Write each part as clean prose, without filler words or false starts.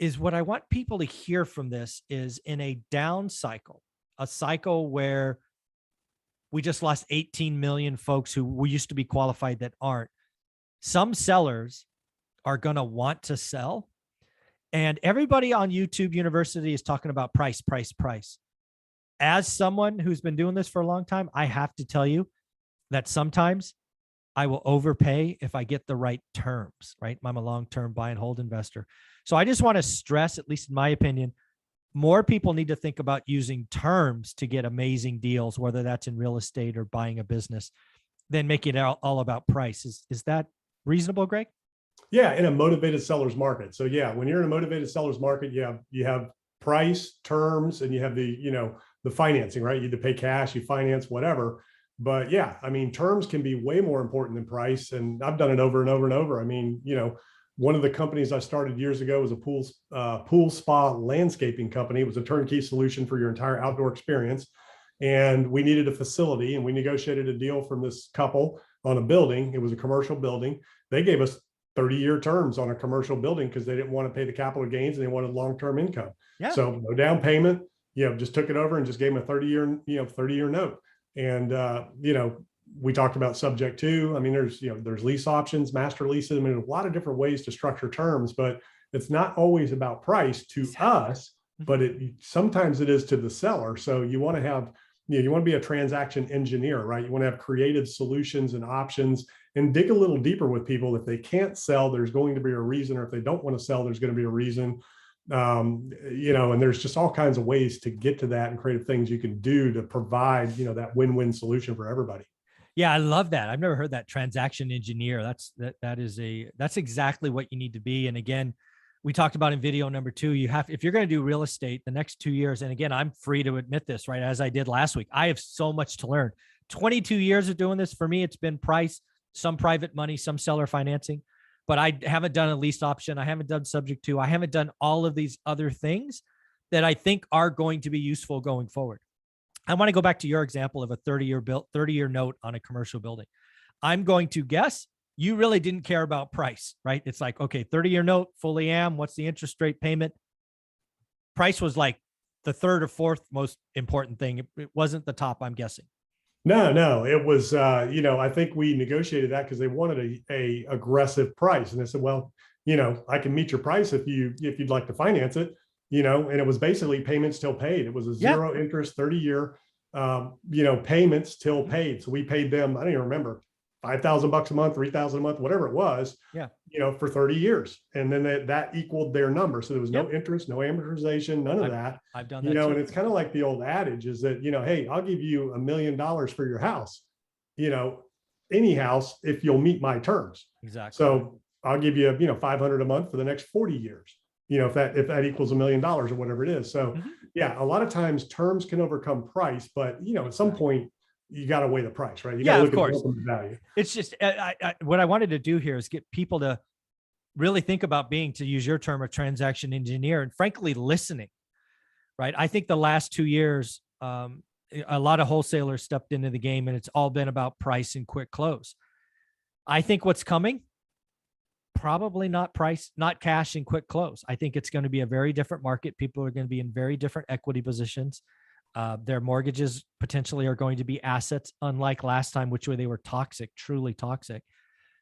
is what I want people to hear from this is in a down cycle, a cycle where we just lost 18 million folks who we used to be qualified that aren't. Some sellers are going to want to sell. And everybody on YouTube University is talking about price, price, price. As someone who's been doing this for a long time, I have to tell you that sometimes I will overpay if I get the right terms, right? I'm a long-term buy and hold investor. So I just want to stress, at least in my opinion, more people need to think about using terms to get amazing deals, whether that's in real estate or buying a business, than making it all about price. Is that reasonable, Greg? Yeah, in a motivated seller's market. So yeah, when you're in a motivated seller's market, you have price, terms, and you have the financing, right? You either pay cash, you finance, whatever. But yeah, I mean, terms can be way more important than price. And I've done it over and over and over. I mean, one of the companies I started years ago was a pool spa landscaping company. It was a turnkey solution for your entire outdoor experience. And we needed a facility, and we negotiated a deal from this couple on a building. It was a commercial building. They gave us 30-year terms on a commercial building because they didn't want to pay the capital gains and they wanted long-term income. Yeah. So no down payment, just took it over and just gave them a 30-year note. And, we talked about subject to, I mean, there's lease options, master leases. I mean, there's a lot of different ways to structure terms, but it's not always about price to us, but sometimes it is to the seller. So you want to have, you want to be a transaction engineer, right? You want to have creative solutions and options and dig a little deeper with people. If they can't sell, there's going to be a reason, or if they don't want to sell, there's going to be a reason. And there's just all kinds of ways to get to that and creative things you can do to provide, that win-win solution for everybody. Yeah, I love that. I've never heard that, transaction engineer. That's exactly what you need to be. And again, we talked about in video number 2, if you're going to do real estate the next 2 years, and again, I'm free to admit this, right? As I did last week, I have so much to learn. 22 years of doing this. For me, it's been price, some private money, some seller financing, but I haven't done a lease option. I haven't done subject to, I haven't done all of these other things that I think are going to be useful going forward. I want to go back to your example of a 30-year note on a commercial building. I'm going to guess you really didn't care about price, right? It's like, okay, 30-year note, fully am. What's the interest rate payment? Price was like the third or fourth most important thing. It wasn't the top, I'm guessing. No, it was, I think we negotiated that because they wanted a aggressive price. And they said, well, I can meet your price if you'd like to finance it, and it was basically payments till paid. It was a zero interest, 30-year, payments till paid. So we paid them, I don't even remember, $5,000 a month, $3,000 a month, whatever it was, for 30 years. And then that equaled their number. So there was no interest, no amortization, none of that. I've done that. And it's kind of like the old adage is that, hey, I'll give you $1 million for your house, any house, if you'll meet my terms. Exactly. So I'll give you, $500 a month for the next 40 years, if that equals $1 million or whatever it is. So yeah, a lot of times terms can overcome price, but at some point, you got to weigh the price, right? You got to look at the value. It's just what I wanted to do here is get people to really think about being, to use your term, a transaction engineer, and frankly, listening, right? I think the last 2 years, a lot of wholesalers stepped into the game, and it's all been about price and quick close. I think what's coming, probably not price, not cash and quick close. I think it's going to be a very different market. People are going to be in very different equity positions. Their mortgages potentially are going to be assets, unlike last time, which were they were toxic, truly toxic.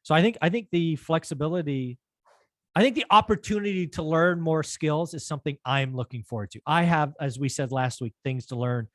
So I think the flexibility, I think the opportunity to learn more skills is something I'm looking forward to. I have, as we said last week, things to learn,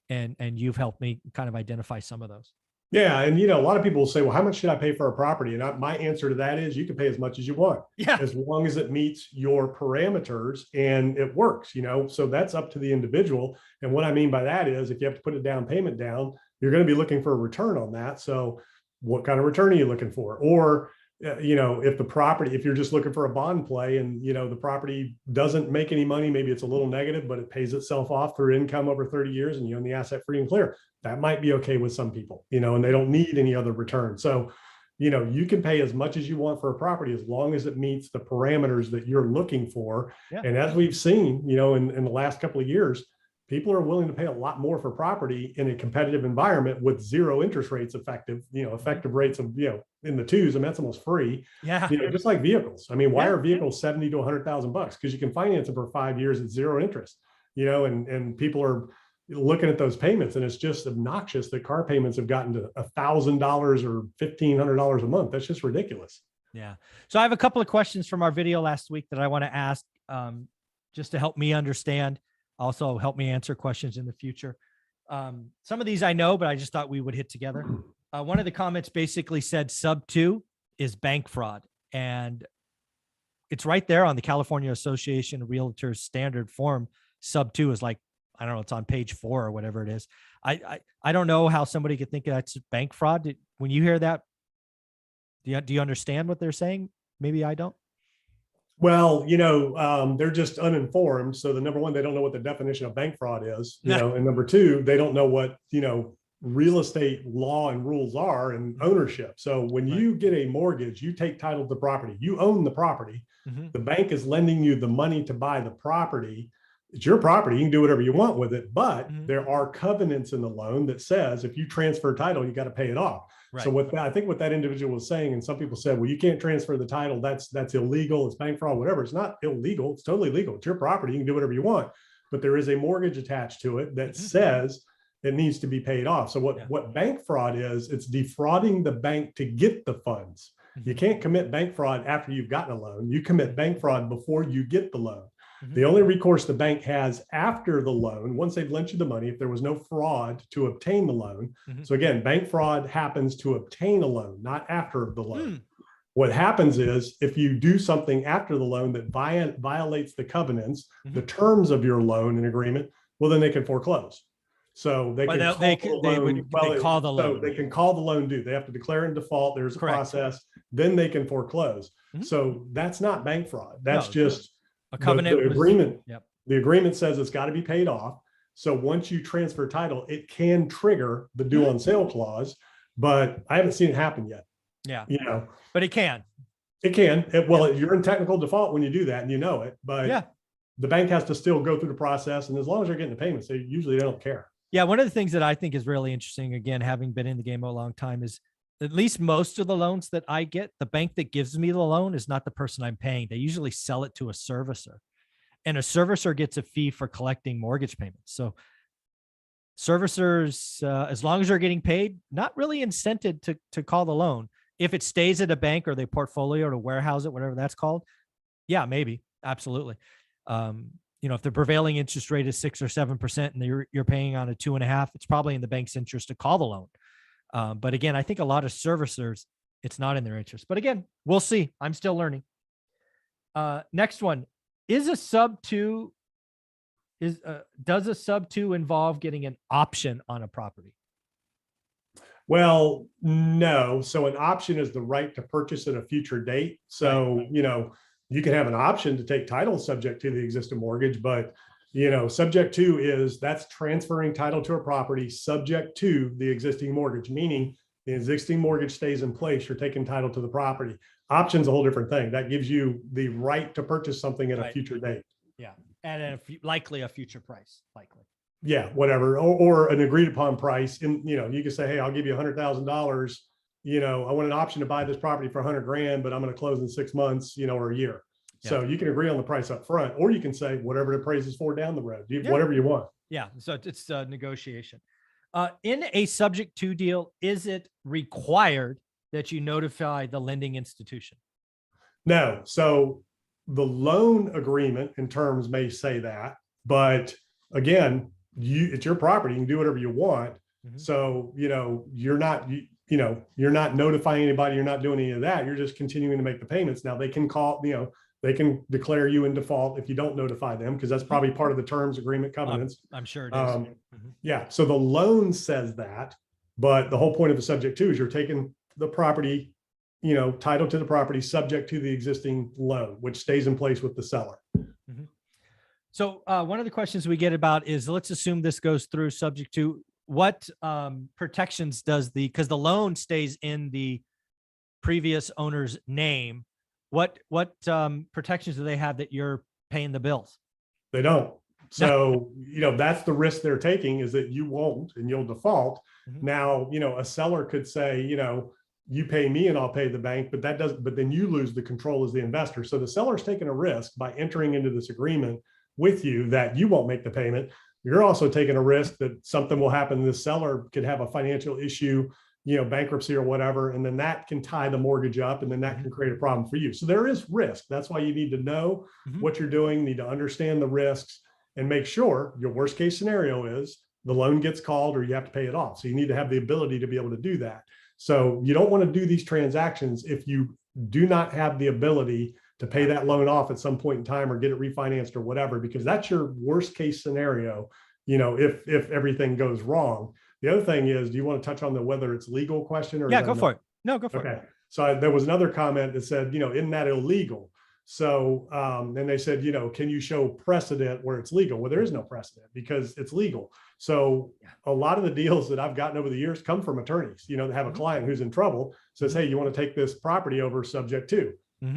and you've helped me kind of identify some of those. Yeah. And, a lot of people will say, well, how much should I pay for a property? And my answer to that is you can pay as much as you want, as long as it meets your parameters and it works, so that's up to the individual. And what I mean by that is if you have to put a down payment down, you're going to be looking for a return on that. So what kind of return are you looking for? Or, if you're just looking for a bond play and, the property doesn't make any money, maybe it's a little negative, but it pays itself off through income over 30 years and you own the asset free and clear. That might be okay with some people, and they don't need any other return. So, you can pay as much as you want for a property as long as it meets the parameters that you're looking for. Yeah. And as we've seen, in the last couple of years, people are willing to pay a lot more for property in a competitive environment with zero interest rates effective rates of, in the twos. I mean, that's almost free. Yeah. Just like vehicles. I mean, why Yeah. are vehicles 70 to 100,000 bucks? Because you can finance them for 5 years at zero interest, and people are looking at those payments, and it's just obnoxious that car payments have gotten to $1,000 or $1,500 a month. That's just ridiculous. Yeah. So I have a couple of questions from our video last week that I want to ask, just to help me understand, also help me answer questions in the future. Some of these I know, but I just thought we would hit together. One of the comments basically said sub 2 is bank fraud, and it's right there on the California Association of Realtors standard form. Sub 2 is like, I don't know, it's on page 4 or whatever it is. I don't know how somebody could think that's bank fraud. When you hear that, do you understand what they're saying? Maybe I don't. Well, they're just uninformed. So the number one, they don't know what the definition of bank fraud is, and number two, they don't know what, real estate law and rules are and ownership. So when you get a mortgage, you take title to the property, you own the property. The bank is lending you the money to buy the property. It's your property. You can do whatever you want with it, but there are covenants in the loan that says if you transfer title, you got to pay it off. Right. So I think what that individual was saying, and some people said, well, you can't transfer the title. That's illegal. It's bank fraud, whatever. It's not illegal. It's totally legal. It's your property. You can do whatever you want, but there is a mortgage attached to it that says it needs to be paid off. So what bank fraud is, it's defrauding the bank to get the funds. You can't commit bank fraud after you've gotten a loan. You commit bank fraud before you get the loan. The only recourse the bank has after the loan, once they've lent you the money, if there was no fraud to obtain the loan. So again, bank fraud happens to obtain a loan, not after the loan. What happens is if you do something after the loan that violates the covenants, the terms of your loan and agreement, well, then they can foreclose. So they can call the loan. They can call the loan due. They have to declare in default. There's a process. Then they can foreclose. So that's not bank fraud. That's just a covenant. The agreement. The agreement says it's got to be paid off. So once you transfer title, it can trigger the due on sale clause, but I haven't seen it happen yet. Yeah. But it can. It can. You're in technical default when you do that, and you know it, but the bank has to still go through the process. And as long as they're getting the payments, they don't care. Yeah. One of the things that I think is really interesting, again, having been in the game a long time, is at least most of the loans that I get, the bank that gives me the loan is not the person I'm paying. They usually sell it to a servicer, and a servicer gets a fee for collecting mortgage payments. So servicers, as long as they're getting paid, not really incented to call the loan. If it stays at a bank or they portfolio to warehouse it, whatever that's called. Yeah, maybe. Absolutely. If the prevailing interest rate is 6 or 7% and you're paying on a 2.5%, it's probably in the bank's interest to call the loan. But again, I think a lot of servicers, it's not in their interest. But again, we'll see. I'm still learning. Next one. Does a sub 2 involve getting an option on a property? Well, no. So an option is the right to purchase at a future date. So, you can have an option to take title subject to the existing mortgage, but subject to that's transferring title to a property subject to the existing mortgage, meaning the existing mortgage stays in place. You're taking title to the property. Option's a whole different thing. That gives you the right to purchase something at a future date. Yeah. And likely a future price, likely. Yeah, whatever. Or an agreed upon price. And, you can say, hey, I'll give you $100,000. I want an option to buy this property for $100,000, but I'm going to close in 6 months, or a year. Yeah. So you can agree on the price up front, or you can say whatever it appraises for down the road, whatever you want. Yeah. So it's a negotiation. In a subject to deal, is it required that you notify the lending institution? No. So the loan agreement in terms may say that, but again, it's your property. You can do whatever you want. So, you're not notifying anybody. You're not doing any of that. You're just continuing to make the payments. Now they can call, they can declare you in default if you don't notify them, because that's probably part of the terms, agreement, covenants. I'm sure it is. Yeah. So the loan says that, but the whole point of the subject to is you're taking the property, title to the property subject to the existing loan, which stays in place with the seller. So one of the questions we get about is, let's assume this goes through subject to, what protections because the loan stays in the previous owner's name. What protections do they have that you're paying the bills? They don't. So, that's the risk they're taking, is that you won't and you'll default. Now, a seller could say, you pay me and I'll pay the bank, but then you lose the control as the investor. So the seller's taking a risk by entering into this agreement with you that you won't make the payment. You're also taking a risk that something will happen. The seller could have a financial issue, bankruptcy or whatever, and then that can tie the mortgage up, and then that can create a problem for you. So there is risk. That's why you need to know what you're doing, need to understand the risks, and make sure your worst case scenario is the loan gets called or you have to pay it off. So you need to have the ability to be able to do that. So you don't want to do these transactions if you do not have the ability to pay that loan off at some point in time or get it refinanced or whatever, because that's your worst case scenario, if everything goes wrong. The other thing is, do you want to touch on the whether it's legal question? Or yeah, go for it. No, go for it. Okay. So there was another comment that said, isn't that illegal? So, and they said, can you show precedent where it's legal? Well, there is no precedent because it's legal. So a lot of the deals that I've gotten over the years come from attorneys, that have a client who's in trouble, says, hey, you want to take this property over subject to.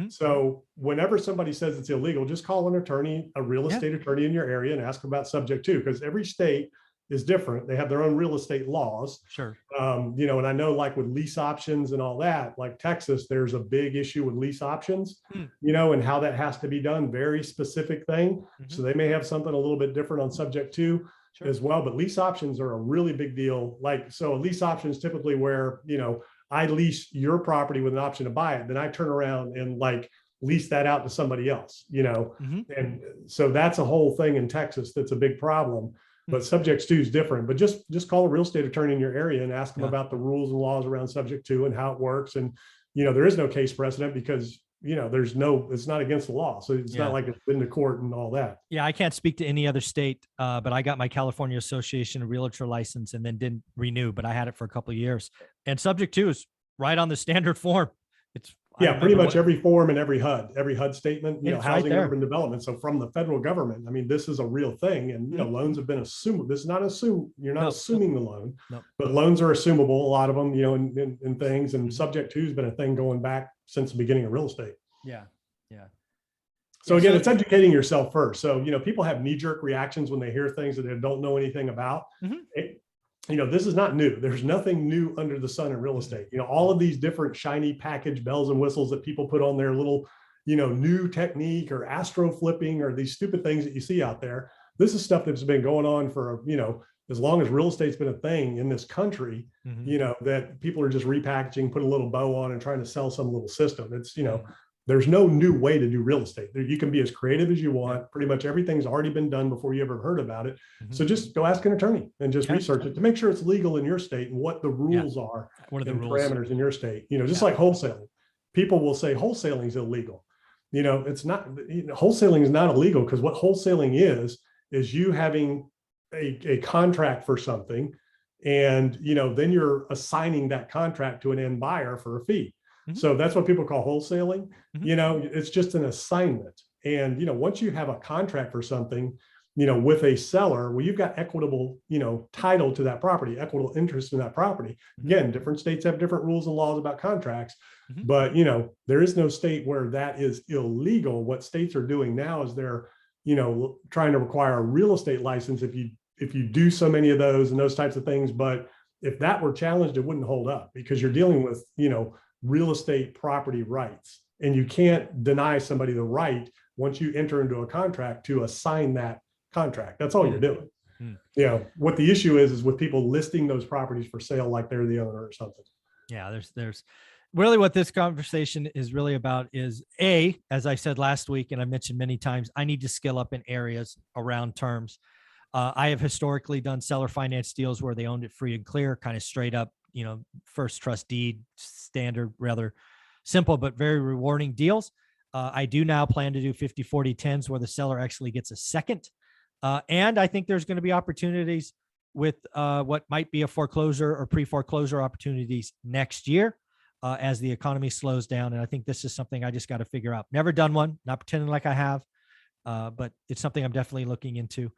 So whenever somebody says it's illegal, just call an attorney, a real estate attorney in your area, and ask about subject to, because every state is different. They have their own real estate laws. Sure. And I know, like with lease options and all that, like Texas, there's a big issue with lease options, and how that has to be done, very specific thing. So they may have something a little bit different on subject to as well, but lease options are a really big deal. So a lease option is typically where, I lease your property with an option to buy it, then I turn around and lease that out to somebody else, and so that's a whole thing in Texas. That's a big problem. But subject to is different. But just call a real estate attorney in your area and ask them about the rules and laws around subject to and how it works. And, there is no case precedent because, it's not against the law. So it's not like it's been to court and all that. Yeah. I can't speak to any other state, but I got my California Association of Realtor license and then didn't renew, but I had it for a couple of years. And subject to is right on the standard form. It's pretty much every form and every HUD statement, housing, right, urban development. So from the federal government, I mean, this is a real thing. And, loans have been assumed. This is not assumed. You're not assuming the loan, but loans are assumable. A lot of them, in things, and subject to has been a thing going back since the beginning of real estate. Yeah. Yeah. So again, it's educating yourself first. So, people have knee-jerk reactions when they hear things that they don't know anything about. This is not new. There's nothing new under the sun in real estate. All of these different shiny package bells and whistles that people put on their little, new technique or astro flipping or these stupid things that you see out there. This is stuff that's been going on for, as long as real estate's been a thing in this country, that people are just repackaging, put a little bow on and trying to sell some little system. It's, there's no new way to do real estate. You can be as creative as you want. Pretty much everything's already been done before you ever heard about it. So just go ask an attorney and just research it to make sure it's legal in your state and what the rules are. What are the rules? Parameters in your state? Just like wholesaling. People will say wholesaling is illegal. It's not. Wholesaling is not illegal, because what wholesaling is you having a contract for something, and then you're assigning that contract to an end buyer for a fee. So that's what people call wholesaling. It's just an assignment. And, once you have a contract for something, with a seller, well, you've got equitable, title to that property, equitable interest in that property. Again, different states have different rules and laws about contracts, but, there is no state where that is illegal. What states are doing now is they're, trying to require a real estate license if you do so many of those and those types of things. But if that were challenged, it wouldn't hold up, because you're dealing with, real estate property rights, and you can't deny somebody the right once you enter into a contract to assign that contract. That's all you're doing. What the issue is with people listing those properties for sale like they're the owner or something. Yeah, there's really what this conversation is really about is, as I said last week, and I mentioned many times, I need to skill up in areas around terms. I have historically done seller finance deals where they owned it free and clear, kind of straight up, first trust deed, standard, rather simple, but very rewarding deals. I do now plan to do 50-40-10s where the seller actually gets a second. And I think there's going to be opportunities with what might be a foreclosure or pre-foreclosure opportunities next year as the economy slows down. And I think this is something I just got to figure out. Never done one, not pretending like I have, but it's something I'm definitely looking into.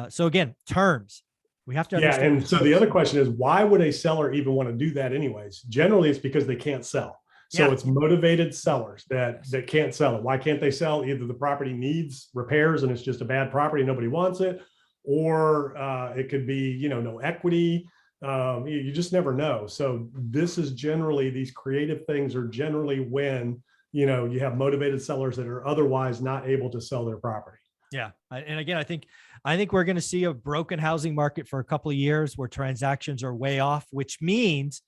So again, terms. We have to understand. And so the other question is, why would a seller even want to do that anyways? Generally, it's because they can't sell. So Yeah. it's motivated sellers that can't sell it. Why can't they sell? Either the property needs repairs and it's just a bad property, nobody wants it, or it could be, no equity. You just never know. So this is generally, these creative things are generally when, you have motivated sellers that are otherwise not able to sell their property. Yeah. And again, I think we're going to see a broken housing market for a couple of years where transactions are way off, which means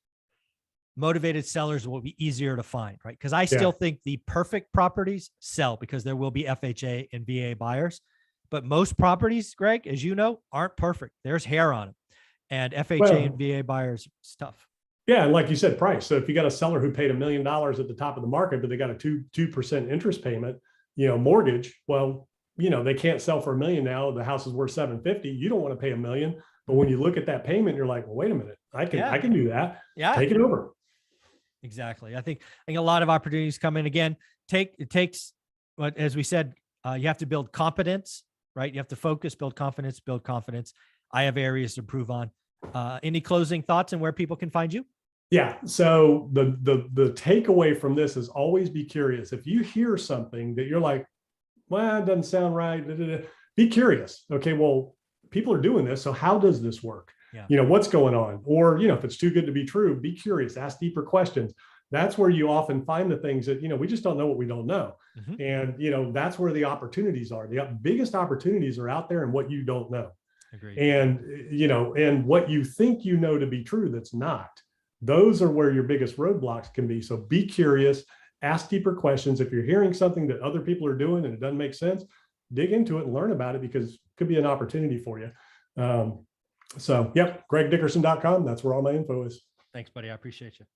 motivated sellers will be easier to find, right? Because I still think the perfect properties sell because there will be FHA and VA buyers. But most properties, Greg, as you know, aren't perfect. There's hair on them. And FHA and VA buyers, stuff. Yeah, and like you said, price. So if you got a seller who paid $1 million at the top of the market, but they got a 2% interest payment, mortgage, well, they can't sell for $1 million now. The house is worth $750. You don't want to pay $1 million. But when you look at that payment, you're like, well, wait a minute, I can do that. Yeah. Take it over. Exactly. I think a lot of opportunities come in. Again, it takes, as we said, you have to build competence, right? You have to focus, build confidence. I have areas to improve on. Any closing thoughts on where people can find you? Yeah. So the takeaway from this is always be curious. If you hear something that you're like, well, it doesn't sound right, be curious. Okay, well, people are doing this. So how does this work? Yeah. What's going on? Or, if it's too good to be true, be curious, ask deeper questions. That's where you often find the things that, we just don't know what we don't know. Mm-hmm. And, that's where the opportunities are. The biggest opportunities are out there in what you don't know. Agreed. And, and what you think to be true, that's not. Those are where your biggest roadblocks can be. So be curious, ask deeper questions. If you're hearing something that other people are doing and it doesn't make sense, dig into it and learn about it because it could be an opportunity for you. So, gregdickerson.com. That's where all my info is. Thanks, buddy. I appreciate you.